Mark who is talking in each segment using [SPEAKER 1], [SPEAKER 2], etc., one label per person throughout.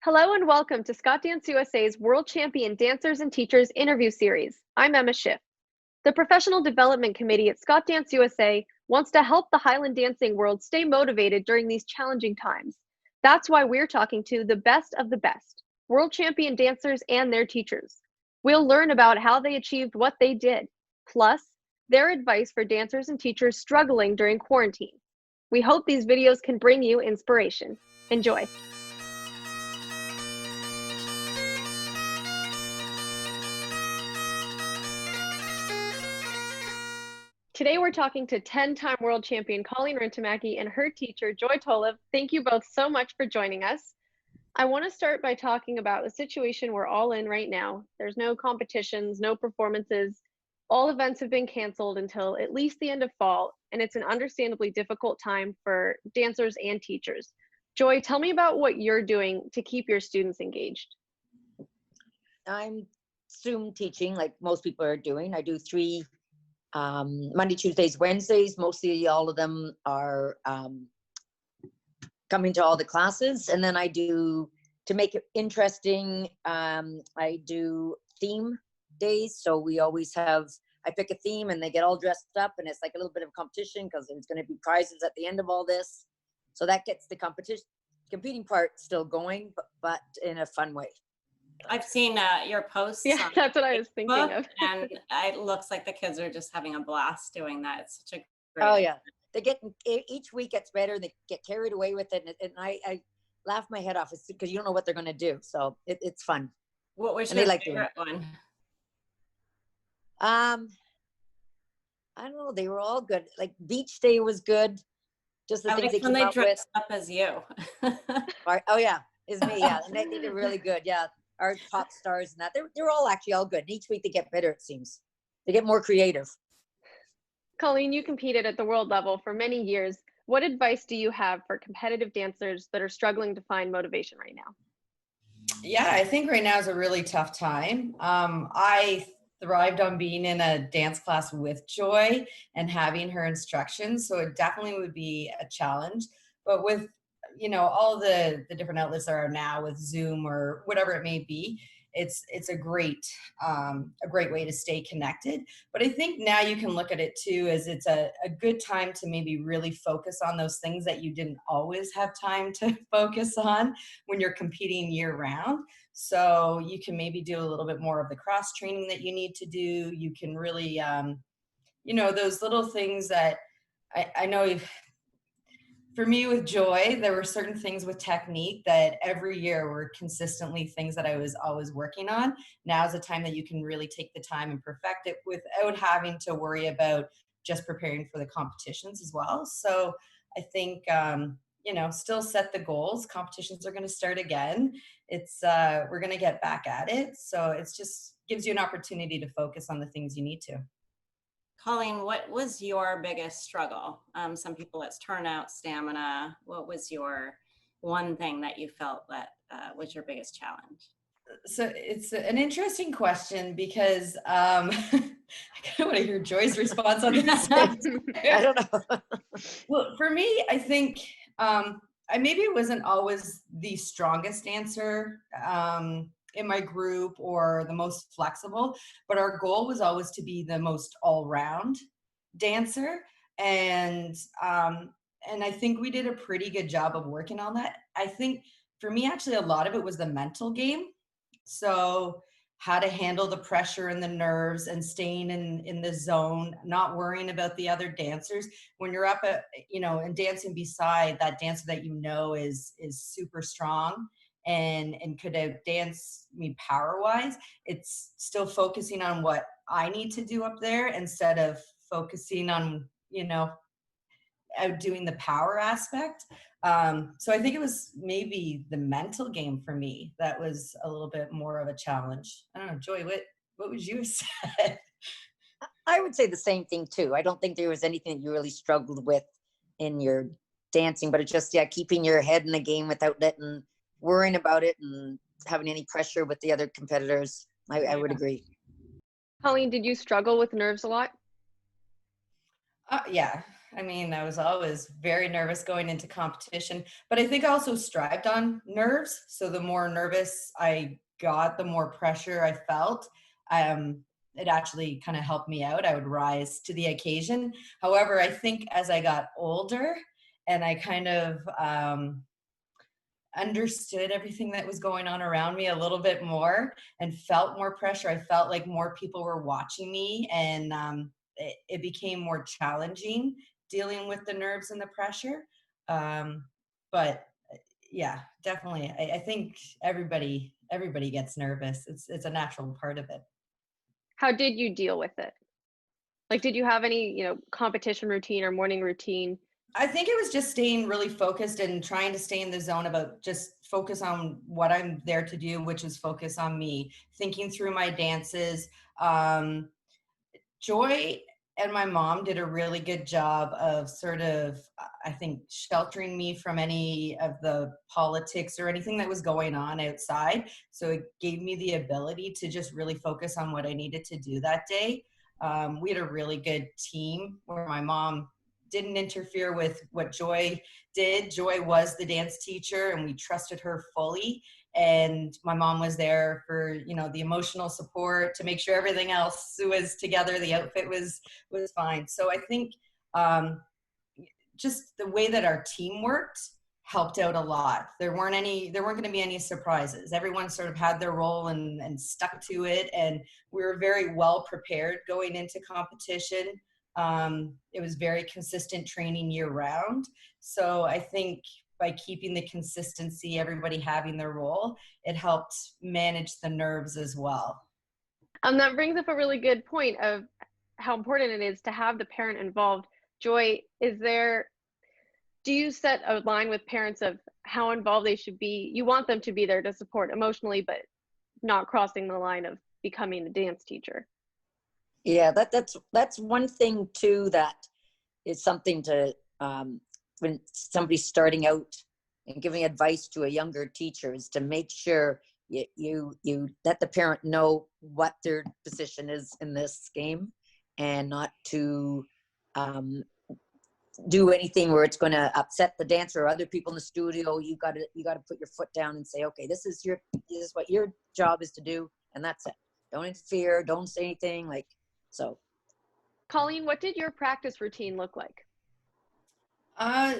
[SPEAKER 1] Hello and welcome to ScotDance USA's World Champion Dancers and Teachers interview series. I'm Emma Schiff. The Professional Development Committee at ScotDance USA wants to help the Highland dancing world stay motivated during these challenging times. That's why we're talking to the best of the best, World Champion dancers and their teachers. We'll learn about how they achieved what they did, plus their advice for dancers and teachers struggling during quarantine. We hope these videos can bring you inspiration. Enjoy. Today we're talking to 10-time world champion Colleen Rintamaki and her teacher, Joy Tolev. Thank you both so much for joining us. I want to start by talking about the situation we're all in right now. There's no competitions, no performances. All events have been canceled until at least the end of fall, and it's an understandably difficult time for dancers and teachers. Joy, tell me about what you're doing to keep your students engaged.
[SPEAKER 2] I'm Zoom teaching like most people are doing. I do 3 Monday, Tuesdays, Wednesdays. Mostly all of them are coming to all the classes. And then I do, to make it interesting, I do theme days. So we always have, I pick a theme and they get all dressed up and it's like a little bit of competition because there's going to be prizes at the end of all this. So that gets the competing part still going, but in a fun way.
[SPEAKER 3] I've seen your posts.
[SPEAKER 1] Yeah, that's what I was thinking of.
[SPEAKER 3] And it looks like the kids are just having a blast doing that. It's such a great.
[SPEAKER 2] Oh yeah, they get, each week gets better. They get carried away with it, and I laugh my head off because you don't know what they're going to do. So it's fun.
[SPEAKER 3] What was
[SPEAKER 2] and
[SPEAKER 3] your
[SPEAKER 2] like
[SPEAKER 3] favorite one?
[SPEAKER 2] I don't know. They were all good. Like beach day was good. Just the
[SPEAKER 3] I
[SPEAKER 2] things
[SPEAKER 3] like
[SPEAKER 2] they
[SPEAKER 3] when
[SPEAKER 2] came
[SPEAKER 3] they
[SPEAKER 2] up with.
[SPEAKER 3] dressed up as you.
[SPEAKER 2] Oh yeah, is me. Yeah, and they did really good. Yeah. Our pop stars and that they're all actually all good. And each week they get better, it seems. They get more creative.
[SPEAKER 1] Colleen, you competed at the world level for many years. What advice do you have for competitive dancers that are struggling to find motivation right now?
[SPEAKER 4] Yeah, I think right now is a really tough time. I thrived on being in a dance class with Joy and having her instructions. So it definitely would be a challenge. But with all the different outlets there are now with Zoom or whatever it may be, it's a great way to stay connected. But I think now you can look at it too as it's a good time to maybe really focus on those things that you didn't always have time to focus on when you're competing year round. So you can maybe do a little bit more of the cross training that you need to do. You can really those little things that I know for me with Joy, there were certain things with technique that every year were consistently things that I was always working on. Now is the time that you can really take the time and perfect it without having to worry about just preparing for the competitions as well. So I think, still set the goals. Competitions are going to start again. We're going to get back at it. So it's just gives you an opportunity to focus on the things you need to.
[SPEAKER 3] Colleen, what was your biggest struggle? Some people it's turnout, stamina. What was your one thing that you felt that was your biggest challenge?
[SPEAKER 4] So it's an interesting question because I kind of want to hear Joy's response on this.
[SPEAKER 2] I don't know.
[SPEAKER 4] Well, for me, I think I maybe wasn't always the strongest dancer in my group or the most flexible, but our goal was always to be the most all-round dancer. And I think we did a pretty good job of working on that. I think for me, actually, a lot of it was the mental game. So how to handle the pressure and the nerves and staying in the zone, not worrying about the other dancers. When you're up at, and dancing beside that dancer that is super strong and could have danced me power wise, it's still focusing on what I need to do up there instead of focusing on, outdoing the power aspect. So I think it was maybe the mental game for me that was a little bit more of a challenge. I don't know, Joy, what would you have said?
[SPEAKER 2] I would say the same thing too. I don't think there was anything that you really struggled with in your dancing, but it's just, keeping your head in the game without worrying about it and having any pressure with the other competitors. I would agree.
[SPEAKER 1] Colleen, did you struggle with nerves a lot?
[SPEAKER 4] Yeah, I mean, I was always very nervous going into competition, but I think I also strived on nerves. So the more nervous I got, the more pressure I felt. It actually kind of helped me out. I would rise to the occasion. However, I think as I got older and I kind of understood everything that was going on around me a little bit more and felt more pressure, I felt like more people were watching me, and it became more challenging dealing with the nerves and the pressure. But yeah, definitely. I think everybody gets nervous. It's a natural part of it.
[SPEAKER 1] How did you deal with it? Like, did you have any, competition routine or morning routine?
[SPEAKER 4] I think it was just staying really focused and trying to stay in the zone about just focus on what I'm there to do, which is focus on me, thinking through my dances. Joy and my mom did a really good job of sort of, I think, sheltering me from any of the politics or anything that was going on outside. So it gave me the ability to just really focus on what I needed to do that day. We had a really good team where my mom didn't interfere with what Joy did. Joy was the dance teacher and we trusted her fully. And my mom was there for, the emotional support to make sure everything else was together. The outfit was fine. So I think just the way that our team worked helped out a lot. There weren't going to be any surprises. Everyone sort of had their role and stuck to it. And we were very well prepared going into competition. It was very consistent training year round. So I think by keeping the consistency, everybody having their role, it helped manage the nerves as well.
[SPEAKER 1] That brings up a really good point of how important it is to have the parent involved. Joy, do you set a line with parents of how involved they should be? You want them to be there to support emotionally, but not crossing the line of becoming a dance teacher.
[SPEAKER 2] Yeah, that's one thing too that is something to when somebody's starting out and giving advice to a younger teacher is to make sure you let the parent know what their position is in this game, and not to do anything where it's going to upset the dancer or other people in the studio. You got to put your foot down and say, okay, this is what your job is to do, and that's it. Don't interfere. Don't say anything so.
[SPEAKER 1] Colleen, what did your practice routine look like?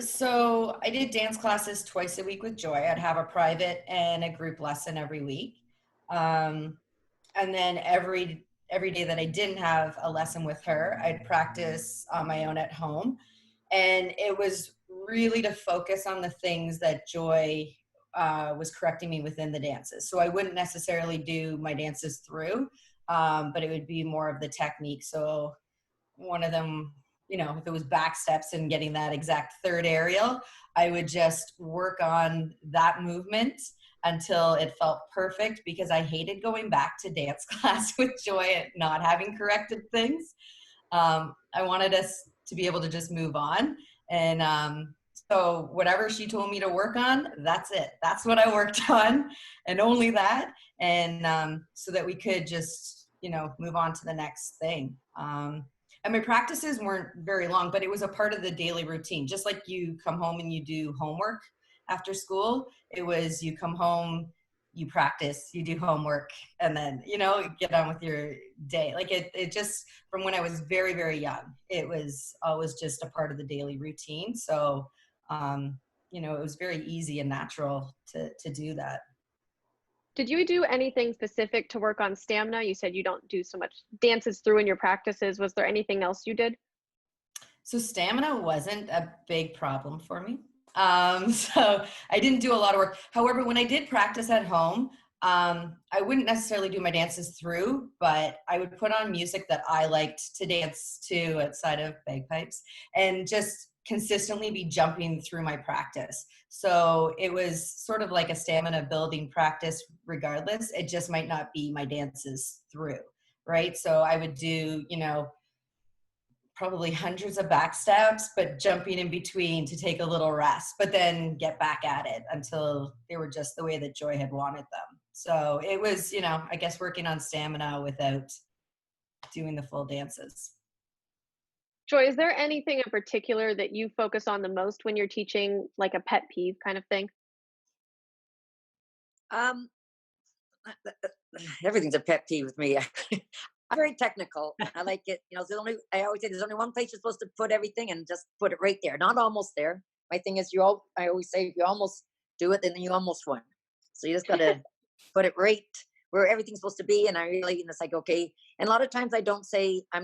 [SPEAKER 4] So I did dance classes twice a week with Joy. I'd have a private and a group lesson every week. And then every day that I didn't have a lesson with her, I'd practice on my own at home. And it was really to focus on the things that Joy was correcting me within the dances. So I wouldn't necessarily do my dances through, but it would be more of the technique. So one of them, if it was back steps and getting that exact third aerial, I would just work on that movement until it felt perfect, because I hated going back to dance class with Joy and not having corrected things. I wanted us to be able to just move on. And so whatever she told me to work on, that's it. That's what I worked on, and only that. And so that we could just, move on to the next thing. And my practices weren't very long, but it was a part of the daily routine. Just like you come home and you do homework after school, it was you come home, you practice, you do homework, and then, get on with your day. Like it just, from when I was very, very young, it was always just a part of the daily routine. So, it was very easy and natural to do that.
[SPEAKER 1] Did you do anything specific to work on stamina? You said you don't do so much dances through in your practices. Was there anything else you did?
[SPEAKER 4] So stamina wasn't a big problem for me. So I didn't do a lot of work. However, when I did practice at home, I wouldn't necessarily do my dances through, but I would put on music that I liked to dance to outside of bagpipes, and just consistently be jumping through my practice. So it was sort of like a stamina building practice regardless. It just might not be my dances through, right? So I would do, probably hundreds of back steps, but jumping in between to take a little rest, but then get back at it until they were just the way that Joy had wanted them. So it was, I guess working on stamina without doing the full dances.
[SPEAKER 1] Joy, is there anything in particular that you focus on the most when you're teaching, like a pet peeve kind of thing?
[SPEAKER 2] Um, everything's a pet peeve with me. I'm very technical. I like it. I always say there's only one place you're supposed to put everything, and just put it right there, not almost there. My thing is, I always say, if you almost do it, then you almost won. So you just got to put it right where everything's supposed to be. And it's like, okay. And a lot of times I'm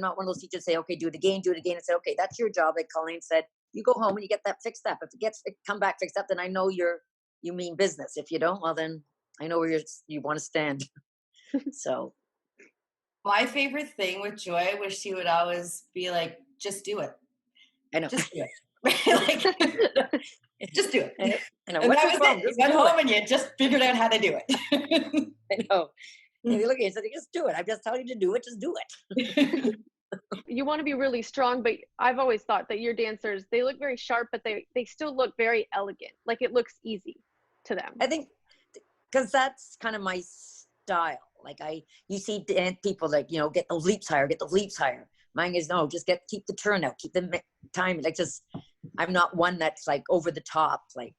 [SPEAKER 2] not one of those teachers say, okay, do it again. And say, okay, that's your job. Like Colleen said, you go home and you get that fixed up. If come back fixed up, then I know you mean business. If you don't, well, then I know where you want to stand. So
[SPEAKER 4] My favorite thing with Joy was she would always be like, just do it.
[SPEAKER 2] I know.
[SPEAKER 4] Just do it. Just do it.
[SPEAKER 2] I know.
[SPEAKER 4] And
[SPEAKER 2] What's
[SPEAKER 4] that
[SPEAKER 2] your
[SPEAKER 4] was
[SPEAKER 2] problem?
[SPEAKER 4] it. You
[SPEAKER 2] Just
[SPEAKER 4] went
[SPEAKER 2] do
[SPEAKER 4] home
[SPEAKER 2] it.
[SPEAKER 4] and you just figured out how to do it.
[SPEAKER 2] I know. And you look at it and say, just do it. I'm just telling you to do it. Just do it.
[SPEAKER 1] You want to be really strong, but I've always thought that your dancers, they look very sharp, but they still look very elegant. Like it looks easy to them.
[SPEAKER 2] I think because that's kind of my style. Like you see people like, get those leaps higher. Mine is no, just keep the turn out, keep the time. Like I'm not one that's like over the top. Like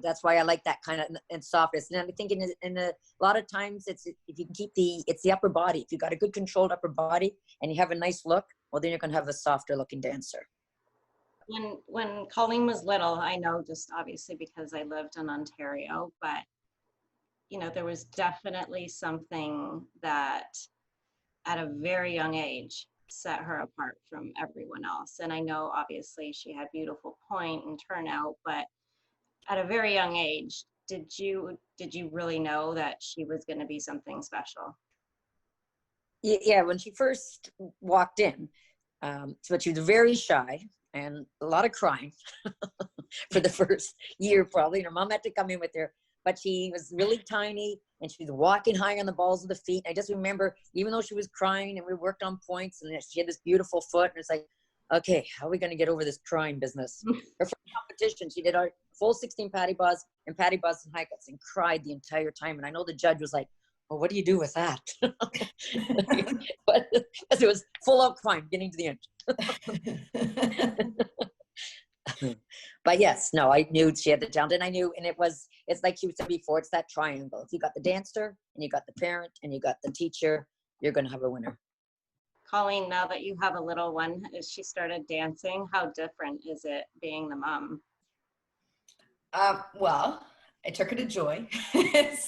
[SPEAKER 2] that's why I like that kind of and softness. And I'm thinking in a lot of times if you can keep it's the upper body. If you got a good controlled upper body and you have a nice look, well, then you're going to have a softer looking dancer.
[SPEAKER 3] When Colleen was little, I know just obviously because I lived in Ontario, but there was definitely something that at a very young age set her apart from everyone else. And I know obviously she had beautiful point and turnout, but at a very young age, did you really know that she was going to be something special?
[SPEAKER 2] Yeah, when she first walked in, but she was very shy and a lot of crying for the first year probably. And her mom had to come in with her, but she was really tiny and she was walking high on the balls of the feet. I just remember, even though she was crying and we worked on points and she had this beautiful foot, and it's like, okay, how are we going to get over this crying business? Her first competition, she did our full 16 patty buzz and high cuts and cried the entire time. And I know the judge was like, well, what do you do with that? But it was full out crying, getting to the end. But yes, no, I knew she had the talent, and I knew, and it's like she said before, it's that triangle. If you got the dancer and you got the parent and you got the teacher, you're going to have a winner.
[SPEAKER 3] Colleen, now that you have a little one, as she started dancing, how different is it being the mom?
[SPEAKER 4] Well, I took her to Joy.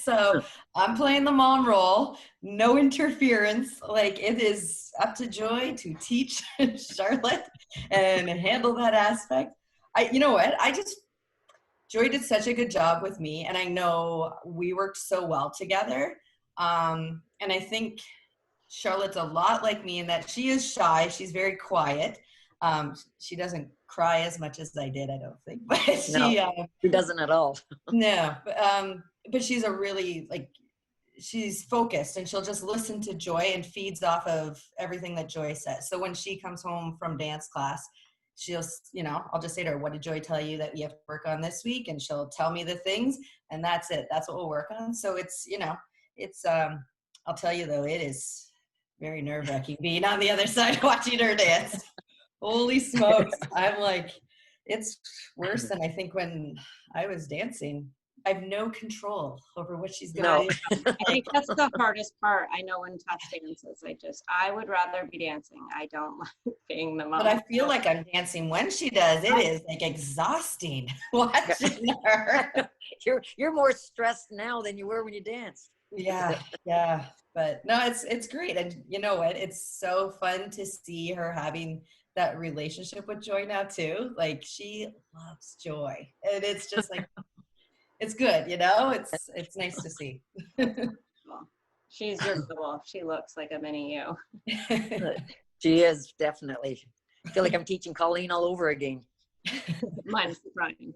[SPEAKER 4] So I'm playing the mom role, no interference. Like it is up to Joy to teach Charlotte and handle that aspect. You know what? Joy did such a good job with me, and I know we worked so well together. And I think Charlotte's a lot like me in that she is shy. She's very quiet. She doesn't cry as much as I did, I don't think. But
[SPEAKER 2] she doesn't at all.
[SPEAKER 4] No, but she's a really she's focused, and she'll just listen to Joy and feeds off of everything that Joy says. So when she comes home from dance class, she'll, I'll just say to her, what did Joy tell you that we have to work on this week? And she'll tell me the things, and that's it. That's what we'll work on. So it's, I'll tell you though, it is very nerve-wracking being on the other side watching her dance. Holy smokes. I'm like, it's worse than I think when I was dancing. I have no control over what she's going to do.
[SPEAKER 3] I think that's the hardest part. I know in tap dances, I would rather be dancing. I don't like being the mom.
[SPEAKER 4] But I feel like I'm dancing when she does. It is exhausting watching her.
[SPEAKER 2] You're more stressed now than you were when you danced.
[SPEAKER 4] Yeah. But no, it's great. And you know what? It's so fun to see her having that relationship with Joy now too. Like she loves Joy. And it's just like, it's good, it's nice to see.
[SPEAKER 3] She's your double. She looks like a mini you.
[SPEAKER 2] She is, definitely. I feel like I'm teaching Colleen all over again.
[SPEAKER 3] Mine's crying.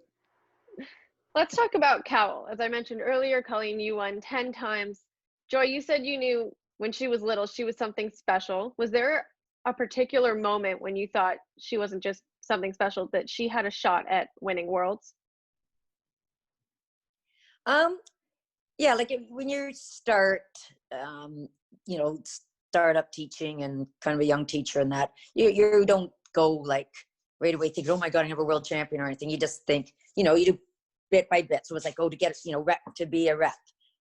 [SPEAKER 1] Let's talk about Cowl. As I mentioned earlier, Colleen, you won 10 times. Joy, you said you knew when she was little, she was something special. Was there a particular moment when you thought she wasn't just something special, that she had a shot at winning Worlds?
[SPEAKER 2] Yeah, like when you start, start up teaching and kind of a young teacher and that, you don't go like right away thinking, oh my God, I'm a world champion or anything. You just think, you know, you do bit by bit. So it's like, oh, to get, you know, rep, to be a rep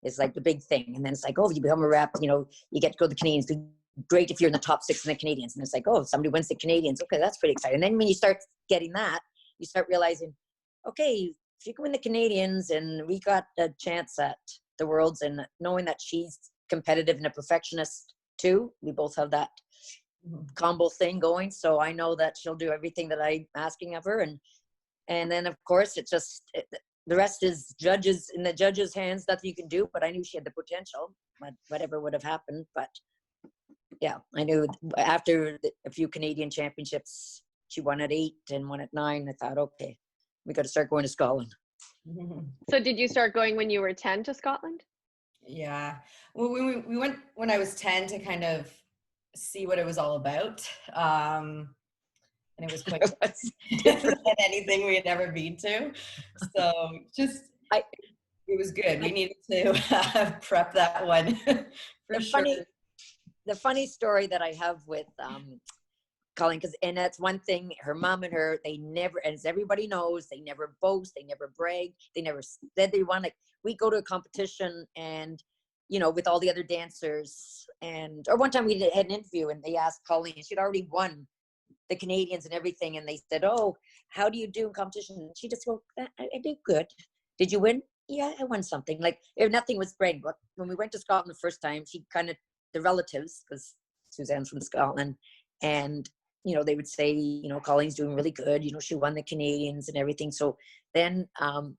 [SPEAKER 2] is like the big thing. And then it's like, oh, if you become a rep, you know, you get to go to the Canadians. Be great if you're in the top 6 in the Canadians. And it's like, oh, if somebody wins the Canadians. Okay, that's pretty exciting. And then when you start getting that, you start realizing, okay, if you can win the Canadians and we got a chance at the Worlds, and knowing that she's competitive and a perfectionist too, we both have that combo thing going. So I know that she'll do everything that I'm asking of her. And then of course it's just, the rest is judges, in the judges' hands, nothing you can do, but I knew she had the potential, but whatever would have happened. But yeah, I knew after a few Canadian championships, she won at 8 and won at 9. I thought, okay, we got to start going to Scotland.
[SPEAKER 1] So did you start going when you were 10 to Scotland?
[SPEAKER 4] Yeah. Well, we went when I was 10 to kind of see what it was all about. And it was quite different than anything we had ever been to. So just, it was good. We needed to prep that one for sure.
[SPEAKER 2] The funny story that I have with Colleen, and that's one thing, her mom and her, they never, as everybody knows, they never boast, they never brag, they never said they won. Like, we go to a competition and, you know, with all the other dancers, or one time we had an interview and they asked Colleen, she'd already won the Canadians and everything, and they said, oh, how do you do in competition? And she just go, I did good. Did you win? Yeah, I won something. Like, if nothing was bragging. But when we went to Scotland the first time, she kind of, the relatives, because Suzanne's from Scotland, and you know, they would say, you know, Colleen's doing really good, you know, she won the Canadians and everything. So then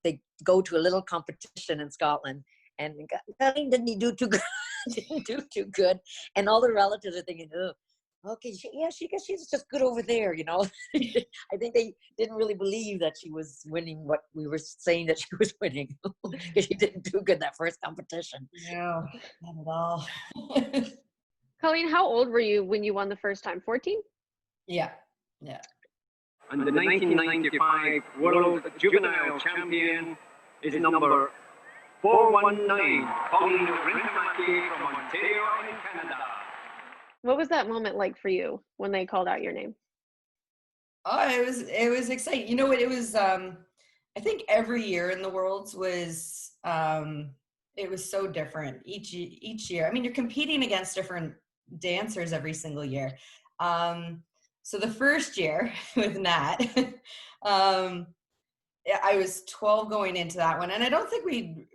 [SPEAKER 2] they go to a little competition in Scotland, and Colleen didn't do too good. Didn't do too good, and all the relatives are thinking, oh, okay, she's just good over there, you know. I think they didn't really believe that she was winning what we were saying that she was winning, because she didn't do good that first competition.
[SPEAKER 4] No, not at all.
[SPEAKER 1] Colleen, how old were you when you won the first time? 14?
[SPEAKER 4] Yeah.
[SPEAKER 5] And the 1995 World Juvenile Champion is number 419, Colleen Rintamaki from Ontario in Canada.
[SPEAKER 1] What was that moment like for you when they called out your name?
[SPEAKER 4] Oh, it was exciting. You know what? It was, I think every year in the Worlds was, it was so different each year. I mean, you're competing against different dancers every single year. So the first year with Nat, I was 12 going into that one. And I don't think we'd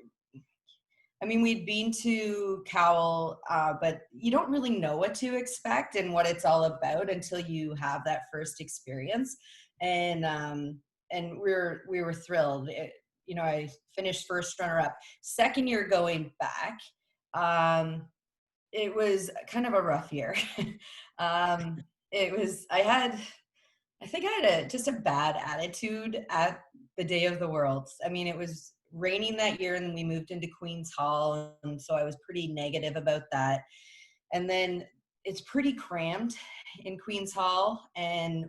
[SPEAKER 4] been to Cowell, but you don't really know what to expect and what it's all about until you have that first experience. And we were thrilled. You know, I finished first runner-up. Second year going back, it was kind of a rough year. I think I had just a bad attitude at the day of the Worlds. I mean, it was raining that year, and then we moved into Queen's Hall, and so I was pretty negative about that. And then it's pretty crammed in Queen's Hall, and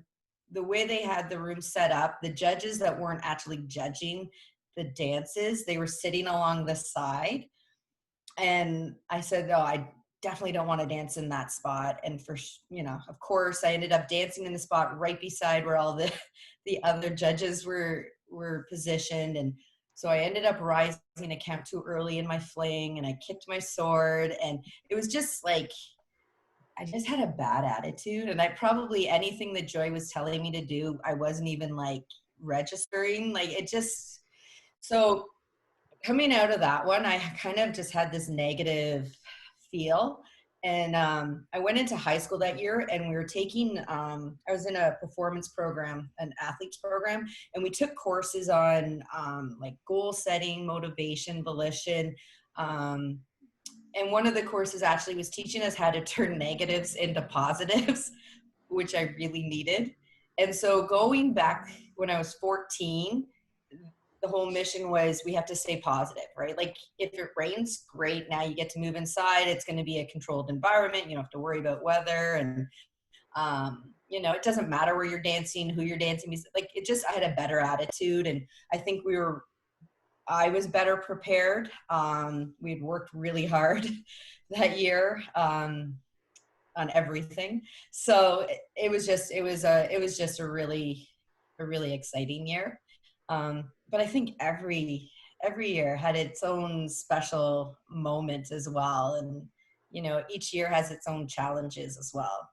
[SPEAKER 4] the way they had the room set up, the judges that weren't actually judging the dances, they were sitting along the side. And I said, oh, I definitely don't want to dance in that spot. And of course, I ended up dancing in the spot right beside where all the other judges were positioned. And so I ended up rising a count too early in my fling, and I kicked my sword, and it was just like, I just had a bad attitude, and I probably, anything that Joy was telling me to do, I wasn't even like registering, like it just, so coming out of that one, I kind of just had this negative feel. And I went into high school that year, and we were taking, I was in a performance program, an athletes program, and we took courses on like goal setting, motivation, volition. And one of the courses actually was teaching us how to turn negatives into positives, which I really needed. And so going back when I was 14, the whole mission was we have to stay positive, right? Like if it rains, great. Now you get to move inside. It's going to be a controlled environment. You don't have to worry about weather. And, you know, it doesn't matter where you're dancing, who you're dancing with. Like it just, I had a better attitude. And I think I was better prepared. We'd worked really hard that year. on everything. So it was just a really exciting year. But I think every year had its own special moment as well. And, you know, each year has its own challenges as well.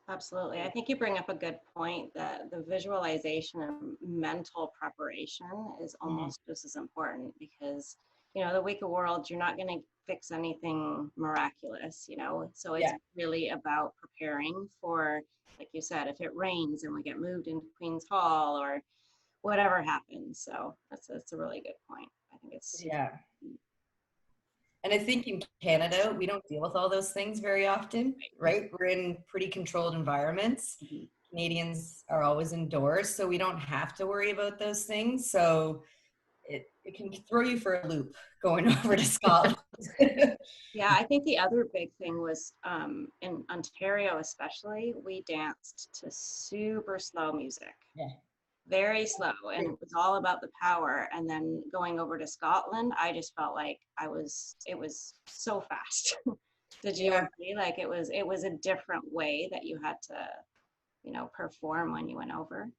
[SPEAKER 3] Absolutely. I think you bring up a good point that the visualization and mental preparation is almost just as important, because, you know, the Week of Worlds, you're not going to fix anything miraculous, you know, so it's really about preparing for, like you said, if it rains and we get moved into Queen's Hall or whatever happens. So that's a really good point. I think it's
[SPEAKER 4] And I think in Canada, we don't deal with all those things very often, right? We're in pretty controlled environments. Canadians are always indoors, so we don't have to worry about those things. So it can throw you for a loop going over to Scotland.
[SPEAKER 3] Yeah, I think the other big thing was in Ontario especially, we danced to super slow music.
[SPEAKER 4] Yeah.
[SPEAKER 3] Very slow, and it was all about the power. And then going over to Scotland, I just felt like it was so fast. Did you agree? Like it was a different way that you had to, you know, perform when you went over.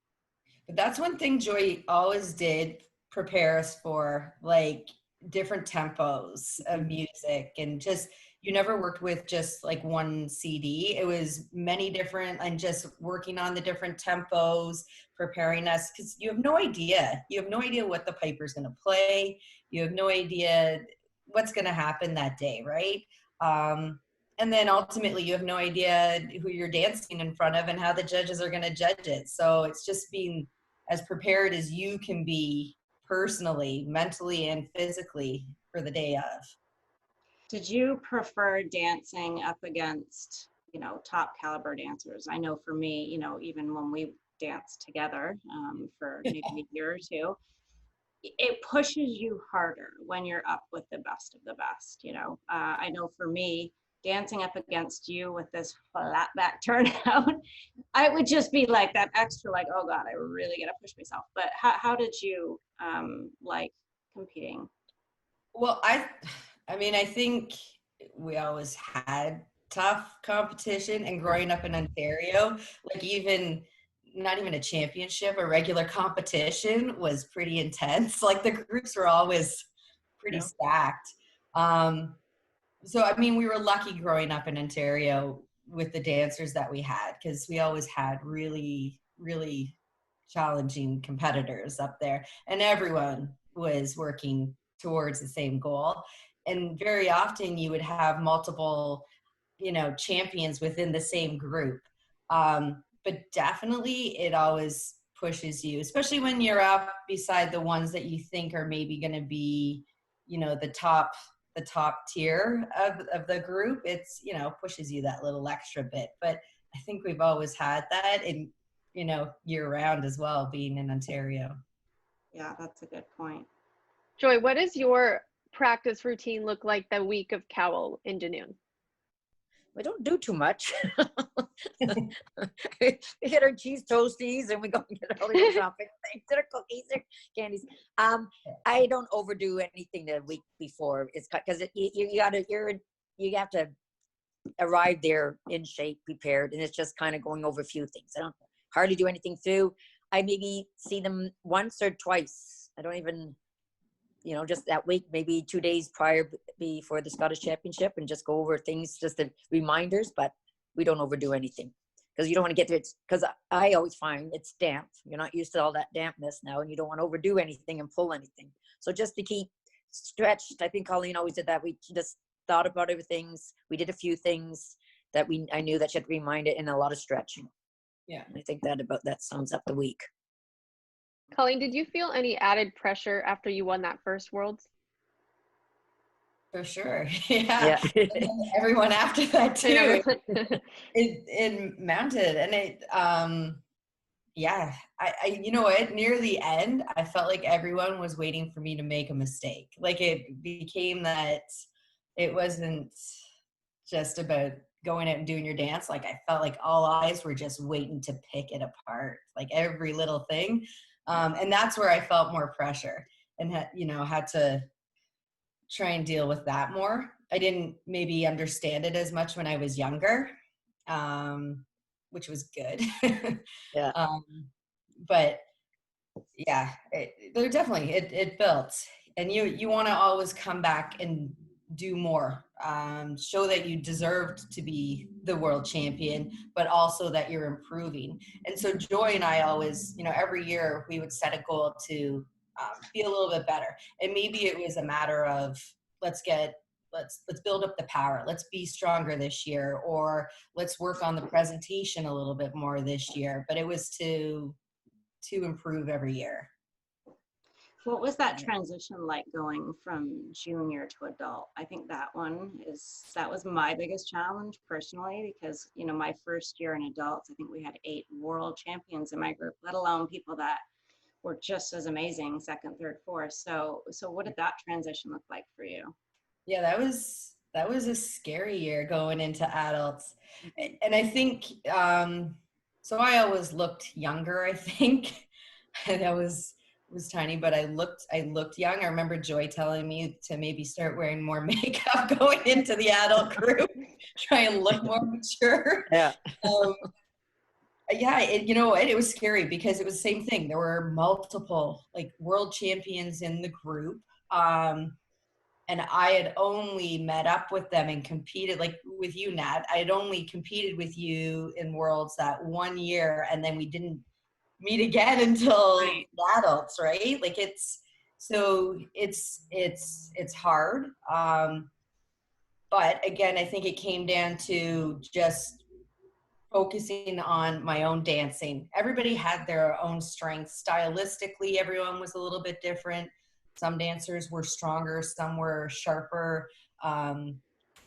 [SPEAKER 4] But that's one thing Joy always did prepare us for, like different tempos of music, and just, you never worked with just like one CD. It was many different, and just working on the different tempos, preparing us, because you have no idea. You have no idea what the piper's going to play. You have no idea what's going to happen that day, right? And then ultimately, you have no idea who you're dancing in front of and how the judges are going to judge it. So it's just being as prepared as you can be personally, mentally, and physically for the day of.
[SPEAKER 3] Did you prefer dancing up against, you know, top caliber dancers? I know for me, you know, even when we danced together for maybe a year or two, it pushes you harder when you're up with the best of the best, you know. I know for me, dancing up against you with this flat back turnout, I would just be like that extra, like, oh God, I really gotta push myself. But how did you like competing?
[SPEAKER 4] Well, I mean, I think we always had tough competition, and growing up in Ontario, like even not even a championship, a regular competition was pretty intense. Like the groups were always pretty stacked. So, I mean, we were lucky growing up in Ontario with the dancers that we had, because we always had really, really challenging competitors up there, and everyone was working towards the same goal. And very often you would have multiple, you know, champions within the same group. But definitely it always pushes you, especially when you're up beside the ones that you think are maybe going to be, you know, the top tier of the group. It's, you know, pushes you that little extra bit. But I think we've always had that, and, you know, year round as well, being in Ontario.
[SPEAKER 3] Yeah, that's a good point.
[SPEAKER 1] Joy, what does your practice routine look like the week of Cowell in Dunoon?
[SPEAKER 2] We don't do too much. We get our cheese toasties and we go and get all the shopping things, our cookies, our candies. I don't overdo anything the week before. It's because you have to arrive there in shape, prepared, and it's just kind of going over a few things. I don't hardly do anything through. I maybe see them once or twice. I don't even, you know, just that week, maybe 2 days prior before the Scottish Championship, and just go over things, just the reminders, but we don't overdo anything, because you don't want to get there. Because I always find it's damp. You're not used to all that dampness now, and you don't want to overdo anything and pull anything. So just to keep stretched, I think Colleen always did that. We just thought about everything. We did a few things that I knew that she had to remind it, and a lot of stretching.
[SPEAKER 4] Yeah.
[SPEAKER 2] I think that sums up the week.
[SPEAKER 1] Colleen, did you feel any added pressure after you won that first Worlds?
[SPEAKER 4] For sure. Yeah. And everyone after that too. It mounted, and it, yeah, I, you know what, near the end, I felt like everyone was waiting for me to make a mistake. Like it became that it wasn't just about going out and doing your dance. Like I felt like all eyes were just waiting to pick it apart, like every little thing. And that's where I felt more pressure, and had to try and deal with that more. I didn't maybe understand it as much when I was younger. which was good.
[SPEAKER 2] Yeah.
[SPEAKER 4] But yeah, they're definitely, it built, and you want to always come back and do more, show that you deserved to be the world champion, but also that you're improving. And so Joy and I always, every year we would set a goal to be a little bit better. And maybe it was a matter of, let's build up the power. Let's be stronger this year, or let's work on the presentation a little bit more this year. But it was to improve every year.
[SPEAKER 3] What was that transition like going from junior to adult? I think that was my biggest challenge personally, because, my first year in adults, I think we had 8 world champions in my group, let alone people that were just as amazing, second, third, fourth. So what did that transition look like for you?
[SPEAKER 4] Yeah, that was a scary year going into adults. And I think, so I always looked younger, I think. And I was tiny, but I looked young. I remember Joy telling me to maybe start wearing more makeup going into the adult group, try and look more mature.
[SPEAKER 2] Yeah.
[SPEAKER 4] Yeah, it was scary because it was the same thing. There were multiple world champions in the group. And I had only met up with them and competed, like with you, Nat. I had only competed with you in Worlds that 1 year, and then we didn't meet again until the adults, right? It's hard. But again, I think it came down to just focusing on my own dancing. Everybody had their own strengths. Stylistically, everyone was a little bit different. Some dancers were stronger, some were sharper.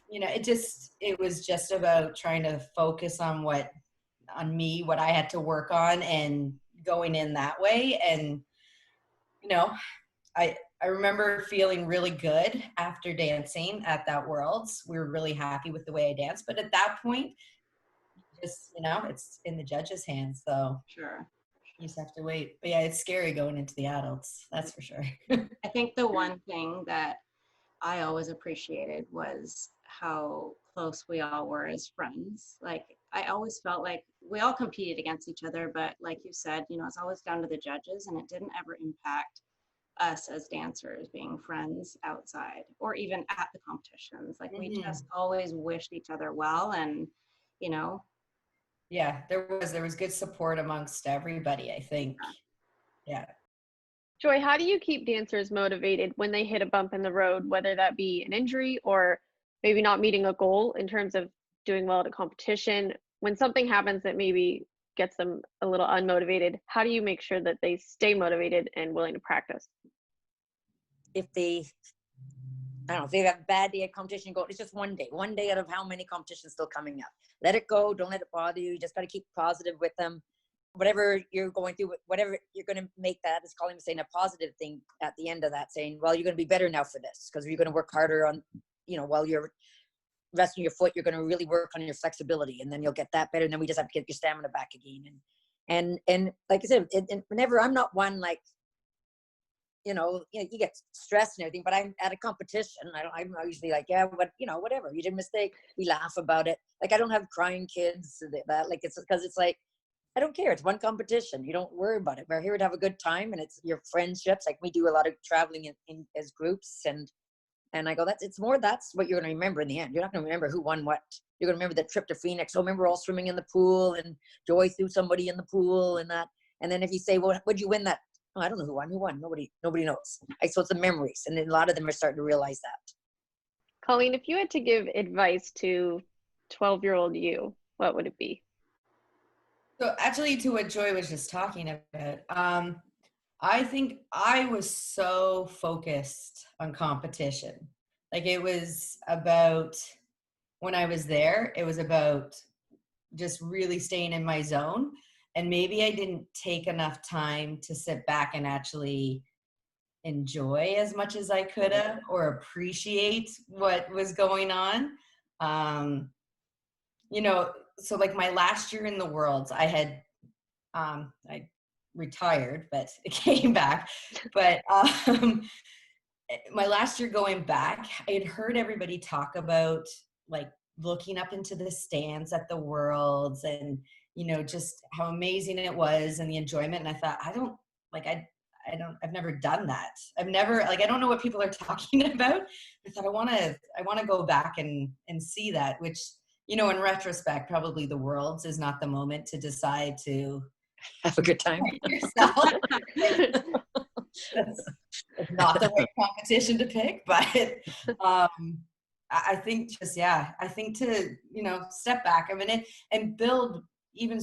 [SPEAKER 4] It was just about trying to focus on what I had to work on and going in that way. And, I remember feeling really good after dancing at that Worlds. We were really happy with the way I danced. But at that point, just, it's in the judges' hands. So
[SPEAKER 3] Sure.
[SPEAKER 4] You just have to wait. But yeah, it's scary going into the adults. That's for sure.
[SPEAKER 3] I think the one thing that I always appreciated was how close we all were as friends. I always felt like we all competed against each other, but like you said, it's always down to the judges, and it didn't ever impact us as dancers being friends outside or even at the competitions. We just always wished each other well, and
[SPEAKER 4] Yeah, there was good support amongst everybody, I think. Yeah.
[SPEAKER 1] Joy, how do you keep dancers motivated when they hit a bump in the road, whether that be an injury or maybe not meeting a goal in terms of doing well at a competition? When something happens that maybe gets them a little unmotivated, how do you make sure that they stay motivated and willing to practice?
[SPEAKER 2] If they have a bad day at competition, it's just one day out of how many competitions still coming up. Let it go. Don't let it bother you. You just got to keep positive with them. Whatever you're going through, whatever you're going to make that, as Colleen was saying, a positive thing at the end of that, saying, well, you're going to be better now for this because you're going to work harder on, while you're resting your foot, you're going to really work on your flexibility, and then you'll get that better. And then we just have to get your stamina back again. And like I said, whenever I'm not one, you get stressed and everything, but I'm at a competition. I'm usually like, yeah, but whatever, you did a mistake. We laugh about it. I don't have crying kids that it's because it's I don't care. It's one competition. You don't worry about it. We're here to have a good time, and it's your friendships. We do a lot of traveling in as groups, and I go, that's what you're going to remember in the end. You're not going to remember who won what. You're going to remember the trip to Phoenix. Oh, remember all swimming in the pool, and Joy threw somebody in the pool, and that. And then if you say, well, would you win that? Oh, I don't know who won. Nobody knows. So it's the memories, and then a lot of them are starting to realize that.
[SPEAKER 1] Colleen, if you had to give advice to 12-year-old you, what would it be?
[SPEAKER 4] So actually, to what Joy was just talking about, I think I was so focused on competition. It was about, when I was there, it was about just really staying in my zone. And maybe I didn't take enough time to sit back and actually enjoy as much as I could have, or appreciate what was going on. So my last year in the Worlds, I had, I retired, but it came back. But my last year going back, I had heard everybody talk about looking up into the stands at the Worlds and, you know, just how amazing it was and the enjoyment. And I thought, I've never done that. I've never, like, I don't know what people are talking about. I thought I want to go back and see that, which, you know, in retrospect, probably the Worlds is not the moment to decide to
[SPEAKER 2] Have a good time.
[SPEAKER 4] yourself. That's not the right competition to pick, but I think just, I think to, you know, step back a minute and build, even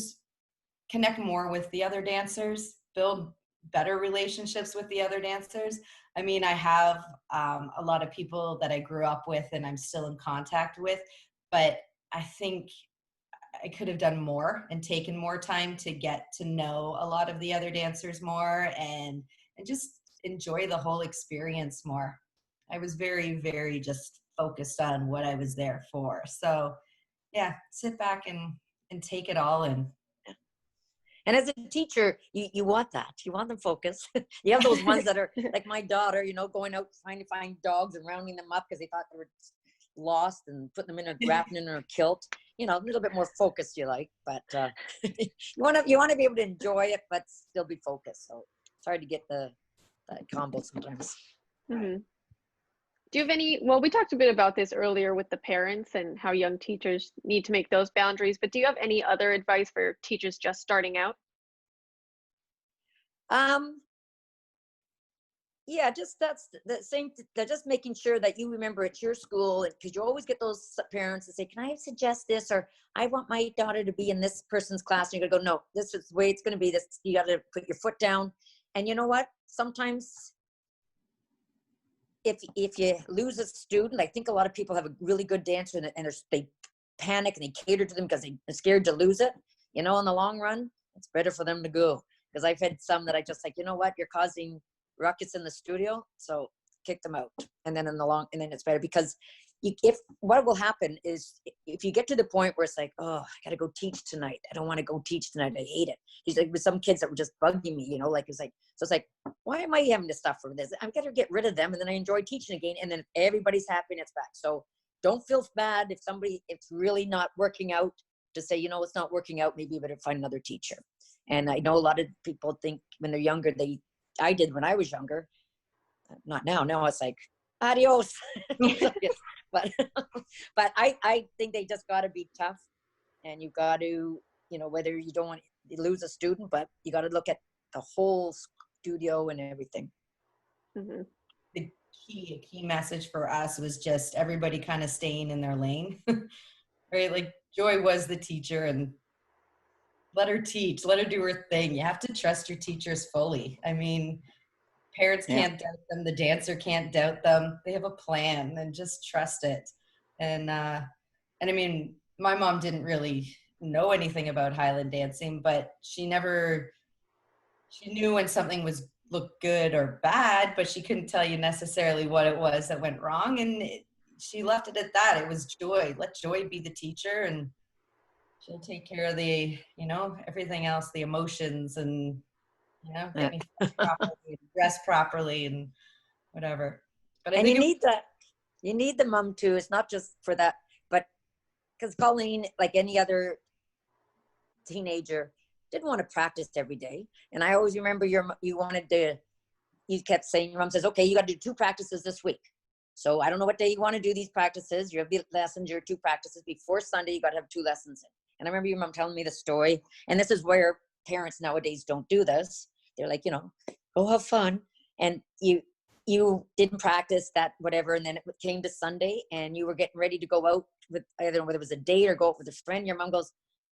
[SPEAKER 4] connect more with the other dancers, build better relationships with the other dancers. I mean, I have a lot of people that I grew up with and I'm still in contact with, but I think I could have done more and taken more time to get to know a lot of the other dancers more and just enjoy the whole experience more. I was very, very just focused on what I was there for. So yeah, sit back and take it all in.
[SPEAKER 2] And as a teacher, you want that. You want them focused. You have those ones that are like my daughter, you know, going out trying to find dogs and rounding them up because they thought they were lost and putting them wrapping in a kilt. You know, a little bit more focused you like, but you want to be able to enjoy it, but still be focused. So it's hard to get that combo sometimes.
[SPEAKER 1] Mm-hmm. Do you have any, well, we talked a bit about this earlier with the parents and how young teachers need to make those boundaries, but do you have any other advice for teachers just starting out?
[SPEAKER 2] Yeah, just that's the same. They're just making sure that you remember it's your school, because you always get those parents that say, "Can I suggest this?" or "I want my daughter to be in this person's class." And you're gonna go, "No, this is the way it's gonna be. This, you got to put your foot down." And you know what? Sometimes, if you lose a student, I think a lot of people have a really good dancer and they panic and they cater to them because they're scared to lose it. You know, in the long run, it's better for them to go. Because I've had some that I just like, you know what, you're causing ruckus in the studio, so kick them out. And then and then it's better, because what will happen is if you get to the point where it's like, oh, I gotta go teach tonight, I don't want to go teach tonight, I hate it. He's like, with some kids that were just bugging me, you know, like, it's like, so it's like, why am I having to suffer this? I'm gonna get rid of them, and then I enjoy teaching again, and then everybody's happy and it's back. So don't feel bad if it's really not working out, to say, you know, it's not working out, maybe you better find another teacher. And I know a lot of people think when they're younger, I did when I was younger, not now. Now it's like, adios. but I think they just got to be tough, and you got to, you know, whether you don't want to lose a student, but you got to look at the whole studio and everything.
[SPEAKER 1] Mm-hmm.
[SPEAKER 4] The key message for us was just everybody kind of staying in their lane, right? Like Joy was the teacher, and let her teach, let her do her thing. You have to trust your teachers fully. I mean, parents can't doubt them. The dancer can't doubt them. They have a plan, and just trust it. And I mean, my mom didn't really know anything about Highland dancing, but she knew when something looked good or bad, but she couldn't tell you necessarily what it was that went wrong. And she left it at that. It was Joy. Let Joy be the teacher, and she'll take care of the, you know, everything else, the emotions, and, you know, get me properly, dress properly, and whatever. But I think
[SPEAKER 2] you need the mom too. It's not just for that, but because Colleen, like any other teenager, didn't want to practice every day. And I always remember you kept saying, your mom says, okay, you got to do 2 practices this week. So I don't know what day you want to do these practices. You have the lessons, your 2 practices before Sunday, you got to have 2 lessons in. And I remember your mom telling me the story, and this is where parents nowadays don't do this. They're like, you know, go have fun. And you didn't practice that, whatever. And then it came to Sunday and you were getting ready to go out with, I don't know whether it was a date or go out with a friend. Your mom goes,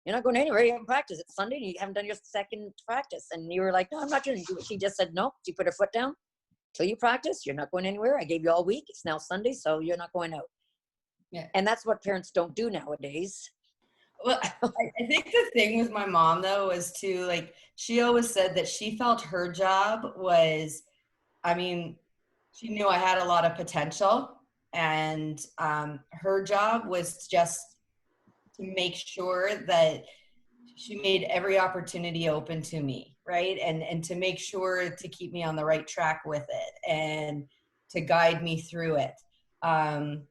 [SPEAKER 2] you're not going anywhere. You haven't practiced. It's Sunday and you haven't done your second practice. And you were like, no, I'm not going to do it. She just said, no. She put her foot down. Till you practice, you're not going anywhere. I gave you all week. It's now Sunday, so you're not going out. Yeah. And that's what parents don't do nowadays.
[SPEAKER 4] Well, I think the thing with my mom, though, was to, like, she always said that she felt her job was, I mean, she knew I had a lot of potential, and her job was just to make sure that she made every opportunity open to me, right? And to make sure to keep me on the right track with it and to guide me through it. And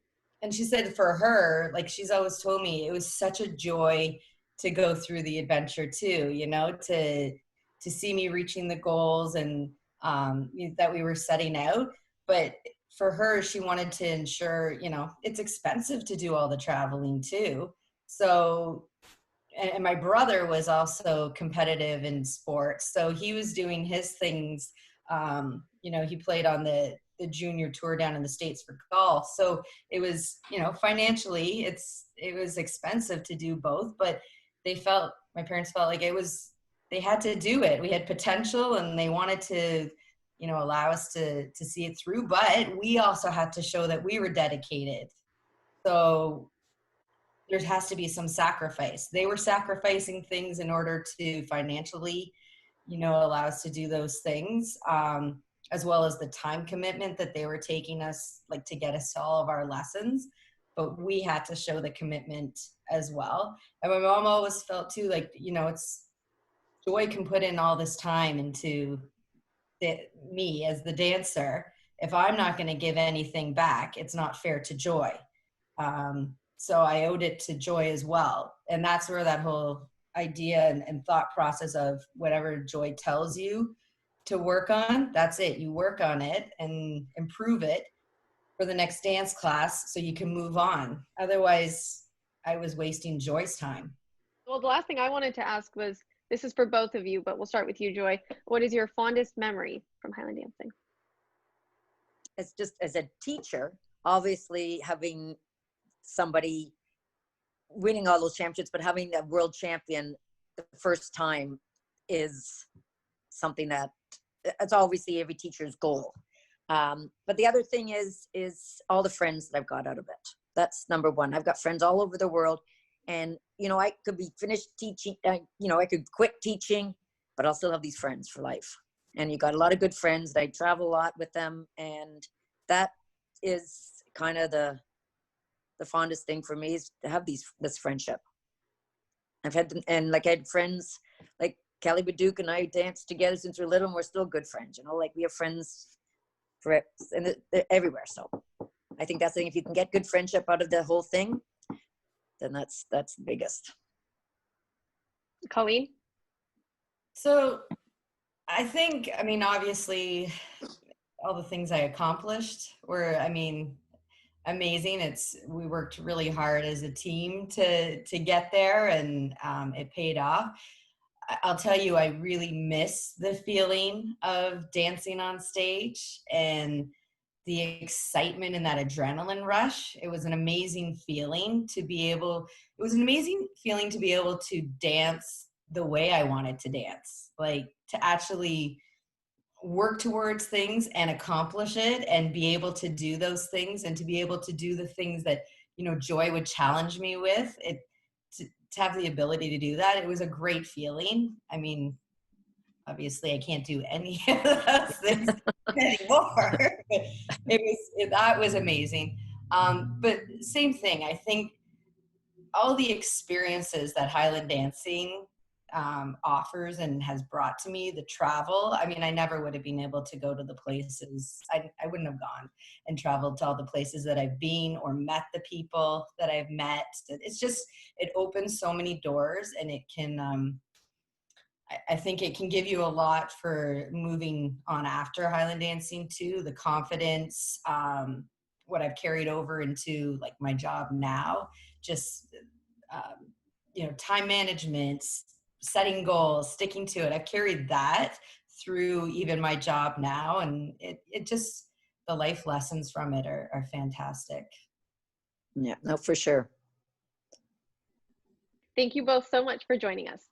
[SPEAKER 4] and she said for her, like she's always told me, it was such a joy to go through the adventure too, you know, to see me reaching the goals and that we were setting out. But for her, she wanted to ensure, you know, it's expensive to do all the traveling too. So, and my brother was also competitive in sports, so he was doing his things. You know, he played on the junior tour down in the States for golf. So it was, you know, financially it was expensive to do both, but my parents felt like they had to do it. We had potential and they wanted to, you know, allow us to see it through, but we also had to show that we were dedicated. So there has to be some sacrifice. They were sacrificing things in order to financially, you know, allow us to do those things, as well as the time commitment that they were taking us, like, to get us to all of our lessons. But we had to show the commitment as well. And my mom always felt too, like, you know, it's Joy can put in all this time into me as the dancer. If I'm not going to give anything back, it's not fair to Joy. So I owed it to Joy as well. And that's where that whole idea and thought process of whatever Joy tells you to work on, that's it. You work on it and improve it for the next dance class so you can move on. Otherwise, I was wasting Joy's time.
[SPEAKER 1] Well, the last thing I wanted to ask was, this is for both of you, but we'll start with you, Joy. What is your fondest memory from Highland dancing?
[SPEAKER 2] It's just as a teacher, obviously having somebody winning all those championships, but having a world champion the first time is something that it's obviously every teacher's goal. But the other thing is all the friends that I've got out of it. That's number one. I've got friends all over the world, and you know, I could be finished teaching, you know, I could quit teaching, but I'll still have these friends for life. And you got a lot of good friends. I travel a lot with them, and that is kind of the fondest thing for me, is to have this friendship. I've had them, and like I had friends like Kelly Baduke and I danced together since we were little, and we're still good friends. You know, like we have friends for and they're everywhere. So I think that's the thing. If you can get good friendship out of the whole thing, then that's the biggest.
[SPEAKER 1] Colleen?
[SPEAKER 4] So I think, I mean, obviously all the things I accomplished were, I mean, amazing. We worked really hard as a team to get there, and it paid off. I'll tell you, I really miss the feeling of dancing on stage and the excitement and that adrenaline rush. It was an amazing feeling to be able to dance the way I wanted to dance, like to actually work towards things and accomplish it and be able to do those things, and to be able to do the things that, you know, Joy would challenge me with it, to have the ability to do that. It was a great feeling. I mean, obviously I can't do any of those things anymore. That was amazing. But same thing, I think all the experiences that Highland dancing offers and has brought to me, the travel, I mean, I never would have been able to go to the places, I wouldn't have gone and traveled to all the places that I've been, or met the people that I've met. It's just, it opens so many doors, and it can, I think it can give you a lot for moving on after Highland dancing too, the confidence, what I've carried over into like my job now, just, you know, time management, setting goals, sticking to it. I've carried that through even my job now, and it just, the life lessons from it are fantastic.
[SPEAKER 2] Yeah, no, for sure.
[SPEAKER 1] Thank you both so much for joining us.